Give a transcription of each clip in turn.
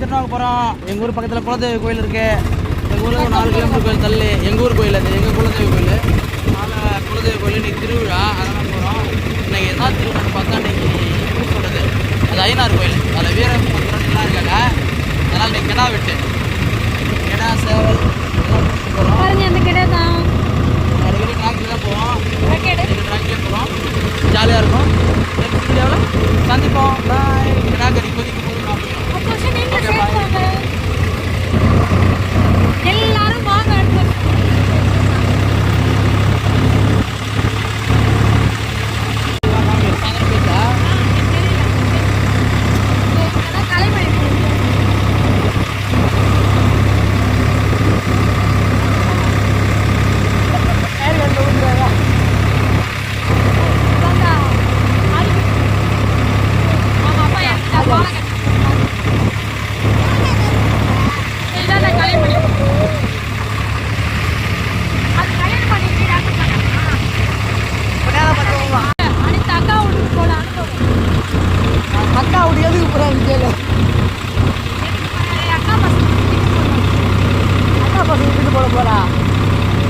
திருநாவுக்கு போகிறோம். எங்கள் ஊர் பக்கத்தில் குலதெய்வ கோயில் இருக்குது. எங்கள் ஊரில் ஒரு 4 கிலோமீட்டர் கோயில் தள்ளி எங்கள் ஊர் கோயில் அது எங்கள் குலதெய்வ கோயில். அதனால் குலதெய்வ கோயில் இன்றைக்கி திருவிழா, அதெல்லாம் போகிறோம். இன்றைக்கி என்ன திருவிழான்னு பார்த்தா இன்றைக்கி எப்படி சொல்கிறது, அது ஐயனார் கோயில். அதில் வீரம் பத்திரம்லாம் இருக்காங்க. அதனால் இன்றைக்கி கிடா வெட்டு, கிடா சேவல் எல்லாம் போகிறோம். அந்த கிடா தான் அடிக்கடி டிராக்டர் தான் போவோம். டிராக்டரே போகிறோம், ஜாலியாக இருக்கும். நெக்ஸ்ட் வீடியோவில் சந்திப்போம். பாய். கிடா கறி கொதிக்கும் போது எல்லாரும் வாங்க.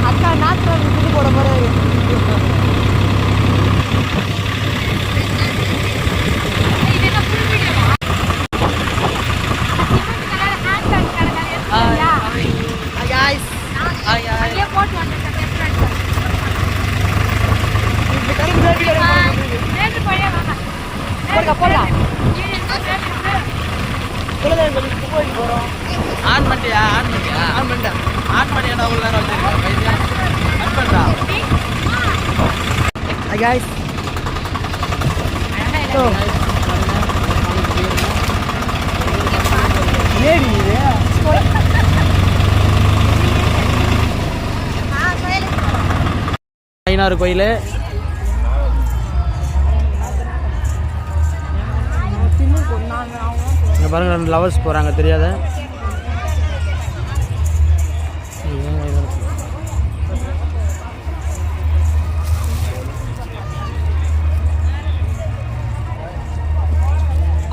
அக்கா நாட்டு விட்டு போட போறாரு. ஆன் பண்ணியா ஆன் பண்ணியா அவ்வளோ நேரம் வச்சிருக்கேன். ஆன் பண்ணுறா. guys. ஐயனார் கோயில். இங்கே பாருங்க, 2 லவர்ஸ் போகிறாங்க தெரியாத.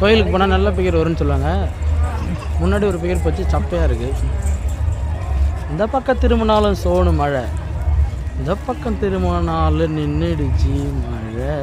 கோயிலுக்கு போனால் நல்ல பிகர் வரும்னு சொல்லுவாங்க. முன்னாடி ஒரு பிகர் போச்சு, சப்பையாக இருக்குது. இந்த பக்கம் திரும்பினாலும் சோனு மழை, இந்த பக்கம் திரும்பினாலும் நின்றுடுச்சு மழை.